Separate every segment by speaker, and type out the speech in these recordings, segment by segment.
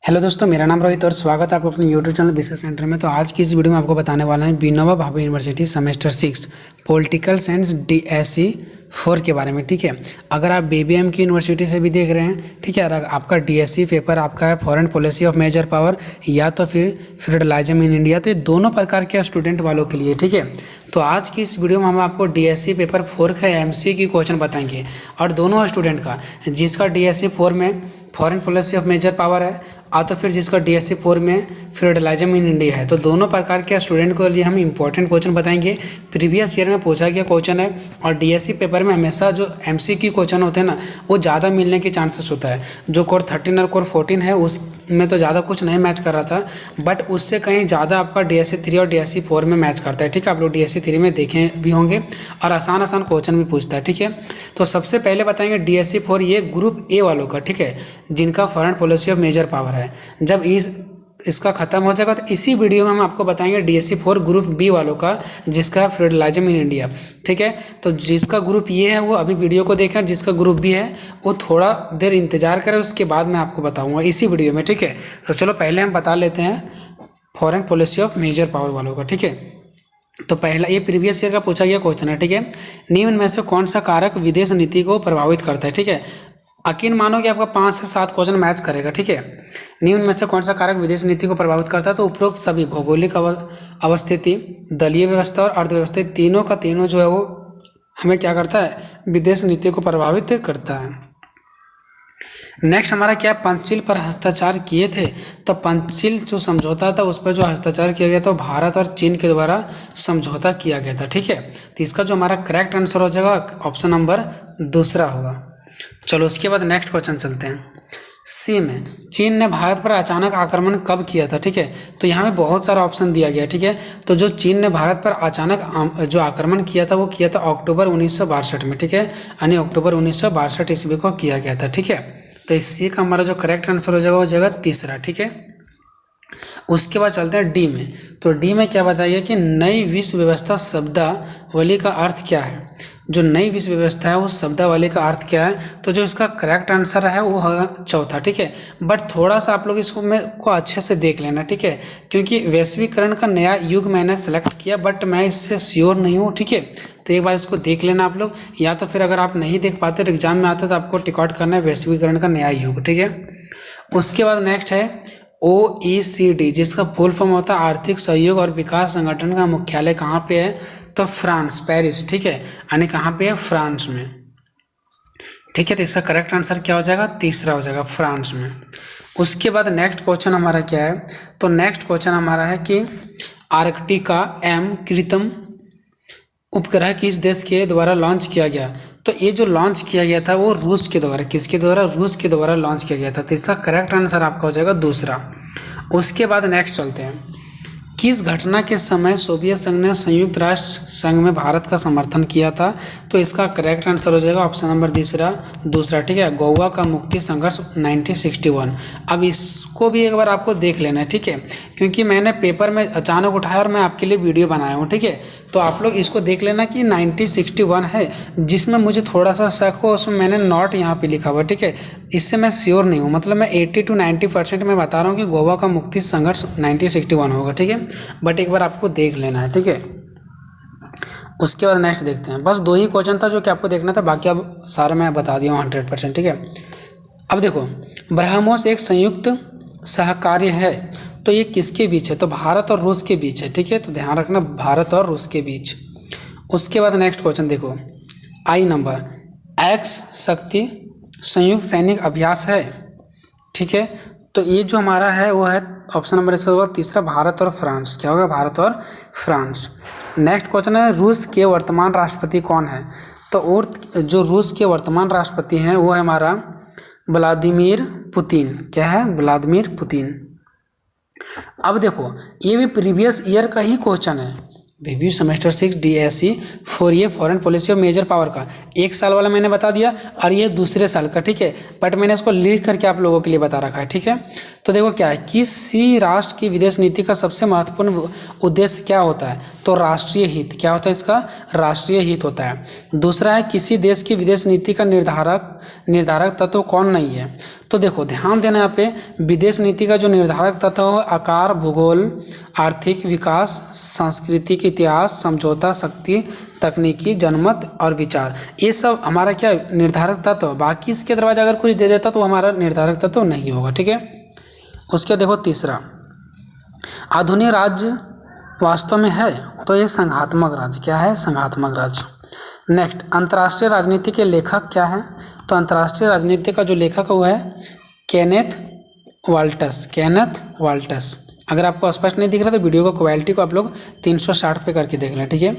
Speaker 1: Hello दोस्तों, मेरा नाम रोहित और स्वागत है आपको अपने यूट्यूब चैनल बिजनेस सेंटर में। तो आज की इस वीडियो में आपको बताने वाला है Vinoba Bhave university semester 6 political science DSE 4 के बारे में। ठीक है, अगर आप BBM की यूनिवर्सिटी से भी देख रहे हैं, ठीक है, अगर आपका DSE पेपर आपका है foreign policy of major power या तो फिर फेडरलिज्म इन इंडिया, तो ये दोनों प्रकार के स्टूडेंट वालों के लिए। ठीक है, तो आज की इस वीडियो में हम आपको DSE पेपर 4 का MC की क्वेश्चन बताएंगे और दोनों स्टूडेंट का, जिसका DSE 4 में foreign policy of major power है तो फिर जिसका DSE 4 में फेडरलिज्म इन इंडिया है, तो दोनों प्रकार के स्टूडेंट के लिए हम इंपॉर्टेंट क्वेश्चन बताएंगे। प्रीवियस ईयर में पूछा गया क्वेश्चन है और DSE पेपर में हमेशा जो MCQ क्वेश्चन होते हैं ना, वो ज़्यादा मिलने के चांसेस होता है। जो कोर 13 और कोर 14 है उसमें तो ज़्यादा कुछ नहीं मैच कर रहा था, बट उससे कहीं ज़्यादा आपका DSE 3 और DSE 4 में मैच करता है। ठीक है, आप लोग DSE 3 में देखे भी होंगे और आसान क्वेश्चन भी पूछता है। ठीक है, तो सबसे पहले बताएंगे DSE 4 ये ग्रुप A वालों का, ठीक है, जिनका foreign policy of major power है। जब इसका खत्म हो जाएगा तो इसी वीडियो में हम आपको बताएंगे DSE 4 ग्रुप B वालों का, जिसका फेडरलिज्म इन इंडिया। ठीक है, तो जिसका ग्रुप ये है वो अभी वीडियो को देखें, जिसका ग्रुप B है वो थोड़ा देर इंतजार करें, उसके बाद मैं आपको बताऊंगा इसी वीडियो में। ठीक है, तो चलो पहले हम बता लेते हैं foreign policy of major power वालों का। ठीक है, तो पहला ये प्रीवियस ईयर का पूछा गया क्वेश्चन है। ठीक है, निम्न में से कौन सा कारक विदेश नीति को प्रभावित करता है। ठीक है, यकीन मानो कि आपका 5 से 7 क्वेश्चन मैच करेगा। ठीक है, निम्न में से कौन सा कारक विदेश नीति को प्रभावित करता है, तो उपरोक्त सभी भौगोलिक अवस्थिति, दलीय व्यवस्था और अर्थव्यवस्था, तीनों का तीनों जो है वो हमें क्या करता है, विदेश नीति को प्रभावित करता है। नेक्स्ट हमारा क्या, पंचशील पर हस्ताक्षर किए थे, तो पंचशील जो समझौता था उस पर जो हस्ताक्षर किया गया तो भारत और चीन के द्वारा समझौता किया गया था। ठीक है, तो इसका जो हमारा करेक्ट आंसर हो जाएगा ऑप्शन नंबर दूसरा होगा। चलो उसके बाद नेक्स्ट क्वेश्चन चलते हैं। सी में चीन ने भारत पर अचानक आक्रमण कब किया था। ठीक है, तो यहाँ में बहुत सारा ऑप्शन दिया गया। ठीक है, तो जो चीन ने भारत पर अचानक जो आक्रमण किया था वो किया था अक्टूबर 1962 में। ठीक है, यानी अक्टूबर 1962 ईस्वी को किया गया था। ठीक है, तो इस सी का हमारा जो करेक्ट आंसर हो जाएगा वो जाएगा तीसरा। ठीक है, उसके बाद चलते हैं डी में। तो डी में क्या बताइए कि नई विश्व व्यवस्था शब्दावली का अर्थ क्या है। जो नई विश्व व्यवस्था है उस शब्दावली का अर्थ क्या है, तो जो इसका करेक्ट आंसर है वो है चौथा। ठीक है, बट थोड़ा सा आप लोग इसको को अच्छे से देख लेना। ठीक है, क्योंकि वैश्वीकरण का नया युग मैंने सेलेक्ट किया, बट मैं इससे श्योर नहीं हूँ। ठीक है, तो एक बार इसको देख लेना आप लोग, या तो फिर अगर आप नहीं देख पाते तो एग्जाम में आता तो आपको टिक आउट करना है वैश्वीकरण का नया युग। ठीक है, उसके बाद नेक्स्ट है OECD, जिसका फुल फॉर्म होता है आर्थिक सहयोग और विकास संगठन का मुख्यालय कहाँ पे है, तो फ्रांस, पेरिस। ठीक है, यानी कहाँ पे है, फ्रांस में। ठीक है, तो इसका करेक्ट आंसर क्या हो जाएगा, तीसरा हो जाएगा, फ्रांस में। उसके बाद नेक्स्ट क्वेश्चन हमारा क्या है, तो नेक्स्ट क्वेश्चन हमारा है कि आर्कटिका M कृत्रिम उपग्रह किस देश के द्वारा लॉन्च किया गया। तो ये जो लॉन्च किया गया था वो रूस के द्वारा, किसके द्वारा, रूस के द्वारा लॉन्च किया गया था। तो इसका करेक्ट आंसर आपका हो जाएगा दूसरा। उसके बाद नेक्स्ट चलते हैं, किस घटना के समय सोवियत संघ ने संयुक्त राष्ट्र संघ में भारत का समर्थन किया था। तो इसका करेक्ट आंसर हो जाएगा ऑप्शन नंबर दूसरा। ठीक है, गोवा का मुक्ति संघर्ष 1961। अब इसको भी एक बार आपको देख लेना है। ठीक है, क्योंकि मैंने पेपर में अचानक उठाया और मैं आपके लिए वीडियो बनाया हूँ। ठीक है, तो आप लोग इसको देख लेना कि 1961 है, जिसमें मुझे थोड़ा सा शक हो उसमें मैंने नॉट यहाँ पे लिखा हुआ। ठीक है, इससे मैं श्योर नहीं हूँ, मतलब मैं 80 to 90% में बता रहा हूँ कि गोवा का मुक्ति संघर्ष 1961 होगा। ठीक है, बट एक बार आपको देख लेना है। ठीक है, उसके बाद नेक्स्ट देखते हैं। बस 2 ही क्वेश्चन था जो कि आपको देखना था, बाकी अब सारा मैं बता दिया हूँ 100%। ठीक है, अब देखो, ब्रह्मोस एक संयुक्त सहकार्य है, तो ये किसके बीच है, तो भारत और रूस के बीच है। ठीक है, तो ध्यान रखना, भारत और रूस के बीच। उसके बाद नेक्स्ट क्वेश्चन देखो, आई नंबर X शक्ति संयुक्त सैनिक अभ्यास है। ठीक है, तो ये जो हमारा है वो है ऑप्शन नंबर इसका होगा तीसरा, भारत और फ्रांस। क्या होगा, भारत और फ्रांस। नेक्स्ट क्वेश्चन है, रूस के वर्तमान राष्ट्रपति कौन है। तो और जो रूस के वर्तमान राष्ट्रपति हैं वो है हमारा व्लादिमीर पुतिन। क्या है, व्लादिमीर पुतिन। अब देखो, ये भी प्रीवियस ईयर का ही क्वेश्चन है, बेबी सेमेस्टर 6 DSE 4, ये foreign policy of major power का 1 साल वाला मैंने बता दिया और ये दूसरे साल का। ठीक है, बट मैंने इसको लिख करके आप लोगों के लिए बता रखा है। ठीक है, तो देखो क्या है, किसी राष्ट्र की विदेश नीति का सबसे महत्वपूर्ण उद्देश्य क्या होता है, तो राष्ट्रीय हित। क्या होता है इसका, राष्ट्रीय हित होता है। दूसरा है, किसी देश की विदेश नीति का निर्धारक तत्व कौन नहीं है, तो देखो ध्यान देना यहाँ पे, विदेश नीति का जो निर्धारक तत्व हो आकार, भूगोल, आर्थिक विकास, सांस्कृतिक इतिहास, समझौता शक्ति, तकनीकी, जनमत और विचार, ये सब हमारा क्या निर्धारक तत्व। बाकी इसके दरवाजा अगर कुछ दे देता तो हमारा निर्धारक तत्व नहीं होगा, ठीक है। उसके देखो तीसरा, आधुनिक राज्य वास्तव में है तो ये संघात्मक राज्य। क्या है? संघात्मक राज्य। नेक्स्ट, अंतर्राष्ट्रीय राजनीति के लेखक क्या हैं? तो अंतर्राष्ट्रीय राजनीति का जो लेखक है वो है केनेथ वाल्टस। केनेथ वाल्टस। अगर आपको स्पष्ट नहीं दिख रहा तो वीडियो को क्वालिटी को आप लोग 360 पे करके देख लें, ठीक है।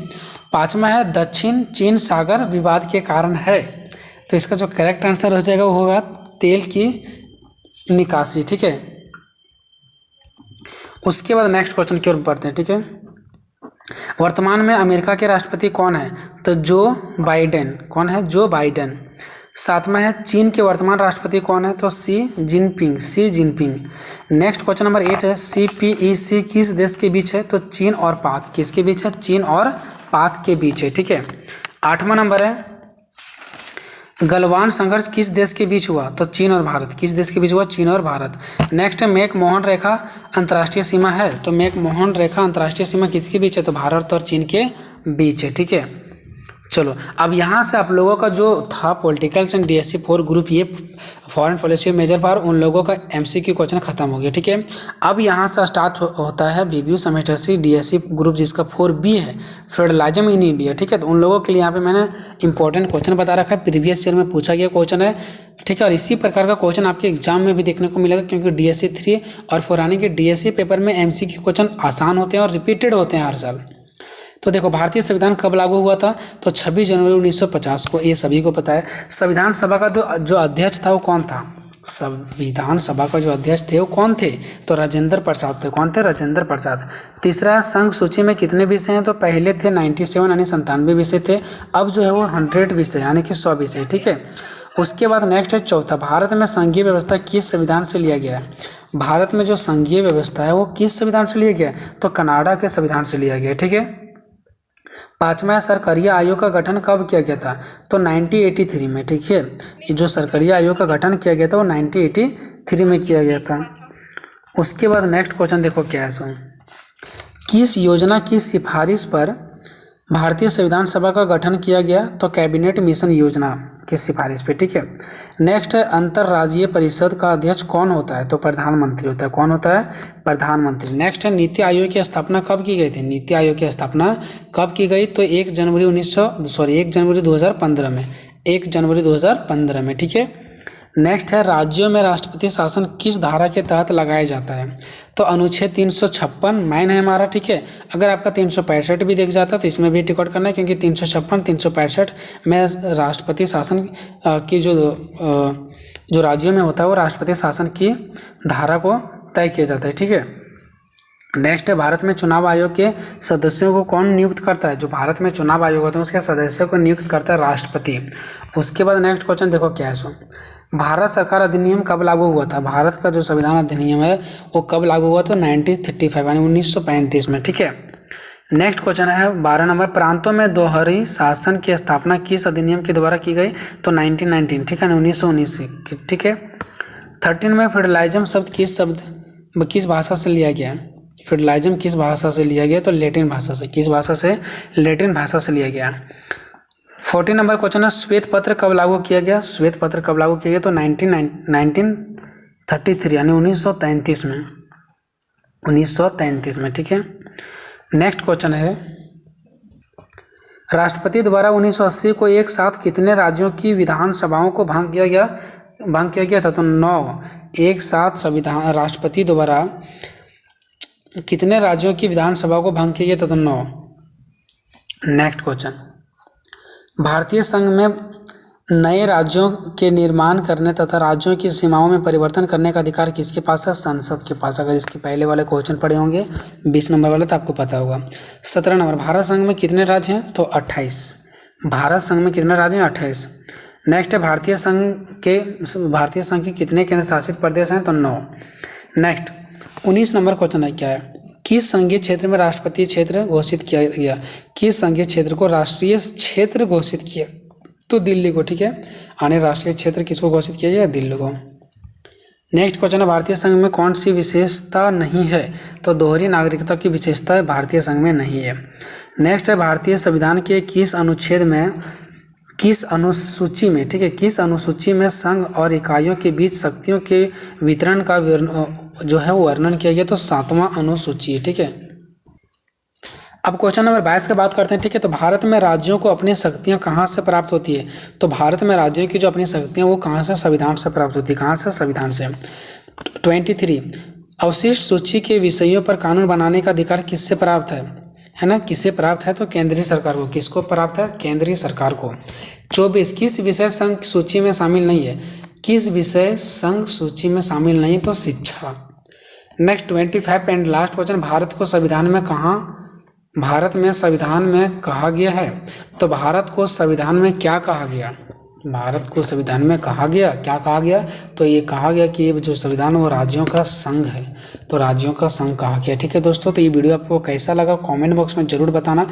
Speaker 1: पांचवा है दक्षिण चीन सागर विवाद के कारण है, तो इसका जो करेक्ट आंसर हो जाएगा वो होगा तेल की निकासी, ठीक है। उसके बाद नेक्स्ट क्वेश्चन की ओर बढ़ते हैं, ठीक है। वर्तमान में अमेरिका के राष्ट्रपति कौन है? तो जो बाइडेन। कौन है? Joe Biden. सातवां है चीन के वर्तमान राष्ट्रपति कौन है? तो सी जिनपिंग। सी जिनपिंग। नेक्स्ट क्वेश्चन नंबर 8 है CPEC किस देश के बीच है? तो चीन और पाक। किसके बीच है? चीन और पाक के बीच है, ठीक है। आठवां नंबर है गलवान संघर्ष किस देश के बीच हुआ? तो चीन और भारत। किस देश के बीच हुआ? चीन और भारत। नेक्स्ट है मैक-मोहन रेखा अंतर्राष्ट्रीय सीमा है, तो मैक-मोहन रेखा अंतर्राष्ट्रीय सीमा किसके बीच है? तो भारत और चीन के बीच है, ठीक है। चलो अब यहाँ से आप लोगों का जो था पॉलिटिकल्स एंड DSC 4 ग्रुप, ये फॉरेन पॉलिसी मेजर पावर, उन लोगों का MCQ क्वेश्चन खत्म हो गया, ठीक है। अब यहाँ से स्टार्ट होता है BBU semester C DSC group जिसका 4B है, फेडरलिज्म इन इंडिया, ठीक है। तो उन लोगों के लिए यहाँ पे मैंने इंपॉर्टेंट क्वेश्चन बता रखा है, प्रीवियस ईयर में पूछा गया क्वेश्चन है, ठीक है। और इसी प्रकार का क्वेश्चन आपके एग्जाम में भी देखने को मिलेगा, क्योंकि DSC 3 और 4 यानी कि DSC पेपर में MCQ क्वेश्चन आसान होते हैं और रिपीटेड होते हैं हर साल। तो देखो भारतीय संविधान कब लागू हुआ था? तो 26 जनवरी 1950 को, ये सभी को पता है। संविधान सभा का जो अध्यक्ष था वो कौन था? संविधान सभा का जो अध्यक्ष थे वो कौन थे? तो राजेंद्र प्रसाद थे। कौन थे? राजेंद्र प्रसाद। तीसरा, संघ सूची में कितने विषय हैं? तो पहले थे 97 यानी 97 विषय थे, अब जो है वो 100 विषय यानी कि 100 विषय, ठीक है। उसके बाद नेक्स्ट है चौथा, भारत में संघीय व्यवस्था किस संविधान से लिया गया है? भारत में जो संघीय व्यवस्था है वो किस संविधान से लिया गया है? तो कनाडा के संविधान से लिया गया, ठीक है। पांचवा, सरकारीय आयोग का गठन कब किया गया था? तो 1983 में, ठीक है। ये जो सरकारीय आयोग का गठन किया गया था वो 1983 में किया गया था। उसके बाद नेक्स्ट क्वेश्चन देखो क्या है सो, किस योजना की सिफारिश पर भारतीय संविधान सभा का गठन किया गया? तो कैबिनेट मिशन योजना की सिफारिश पे, ठीक है। नेक्स्ट है अंतर्राज्यीय परिषद का अध्यक्ष कौन होता है? तो प्रधानमंत्री होता है। कौन होता है? प्रधानमंत्री। नेक्स्ट है नीति आयोग की स्थापना कब की गई थी? नीति आयोग की स्थापना कब की गई? तो 1 जनवरी 2015 में। 1 जनवरी 2015 में, ठीक है। नेक्स्ट है राज्यों में राष्ट्रपति शासन किस धारा के तहत लगाया जाता है? तो अनुच्छेद 356 मैन है हमारा, ठीक है। अगर आपका 365 भी देख जाता तो इसमें भी टिकट करना है, क्योंकि 356 365 में राष्ट्रपति शासन की जो राज्यों में होता है वो राष्ट्रपति शासन की धारा को तय किया जाता है, ठीक है। नेक्स्ट है भारत में चुनाव आयोग के सदस्यों को कौन नियुक्त करता है? जो भारत में चुनाव आयोग होता है उसके सदस्यों को नियुक्त करता है राष्ट्रपति। उसके बाद नेक्स्ट क्वेश्चन देखो क्या है सो, भारत सरकार अधिनियम कब लागू हुआ था? भारत का जो संविधान अधिनियम है वो कब लागू हुआ? तो 1935 यानी 1935 में, ठीक है। नेक्स्ट क्वेश्चन है 12 नंबर, प्रांतों में दोहरी शासन की स्थापना किस अधिनियम के द्वारा की गई? तो 1919, ठीक है, 1919, ठीक है। 13 में फेडरलिज्म शब्द किस भाषा से लिया गया? फेडरलिज्म किस भाषा से लिया गया? तो लैटिन भाषा से। किस भाषा से? लैटिन भाषा से लिया गया। 14 नंबर क्वेश्चन है श्वेत पत्र कब लागू किया गया? श्वेत पत्र कब लागू किया गया? तो 1933 यानी 1933 में। 1933 में, ठीक है। नेक्स्ट क्वेश्चन है राष्ट्रपति द्वारा 1980 को एक साथ कितने राज्यों की विधानसभाओं को भंग किया गया था? तो 9। एक साथ संविधान राष्ट्रपति द्वारा कितने राज्यों की विधानसभा को भंग किया गया था? तो 9। नेक्स्ट क्वेश्चन, भारतीय संघ में नए राज्यों के निर्माण करने तथा राज्यों की सीमाओं में परिवर्तन करने का अधिकार किसके पास है? संसद के पास। अगर इसके पहले वाले क्वेश्चन पढ़े होंगे 20 नंबर वाले तो आपको पता होगा। 17 नंबर, भारत संघ में कितने राज्य हैं? तो 28। भारत संघ में कितने राज्य हैं? 28। नेक्स्ट है भारतीय संघ के कितने केंद्र शासित प्रदेश हैं? तो 9। नेक्स्ट 19 नंबर क्वेश्चन है क्या है, किस संघीय क्षेत्र में राष्ट्रपति क्षेत्र घोषित किया गया? किस संघीय क्षेत्र को राष्ट्रीय क्षेत्र घोषित किया? तो दिल्ली को, ठीक है। आने राष्ट्रीय क्षेत्र किसको घोषित किया गया? दिल्ली को। नेक्स्ट क्वेश्चन है, भारतीय संघ में कौन सी विशेषता नहीं है? तो दोहरी नागरिकता की विशेषता भारतीय संघ में नहीं है। नेक्स्ट है, भारतीय संविधान के किस अनुच्छेद में, किस अनुसूची में, ठीक है, किस अनुसूची में संघ और इकाइयों के बीच शक्तियों के वितरण का जो है वो वर्णन किया गया? तो 7वां अनुसूची है, ठीक है। अब क्वेश्चन नंबर 22 की बात करते हैं, ठीक है। तो भारत में राज्यों को अपनी शक्तियां कहाँ से प्राप्त होती है? तो भारत में राज्यों की जो अपनी शक्तियां वो कहाँ से? संविधान से प्राप्त होती है। कहाँ से? संविधान से। 23 अवशिष्ट सूची के विषयों पर कानून बनाने का अधिकार किससे प्राप्त है ना? किसे प्राप्त है? तो केंद्रीय सरकार को। किसको प्राप्त है? केंद्रीय सरकार को। 24 किस विषय संघ सूची में शामिल नहीं है? किस विषय संघ सूची में शामिल नहीं? तो शिक्षा। Next 25 and last question, Bharat को संविधान में संविधान में कहा गया है? तो भारत को संविधान में क्या कहा गया? भारत को संविधान में कहा गया, क्या कहा गया? तो ये कहा गया कि ये जो संविधान वो राज्यों का संघ है, तो राज्यों का संघ कहा गया, ठीक है दोस्तों। तो ये वीडियो आपको कैसा लगा कमेंट बॉक्स में जरूर बताना।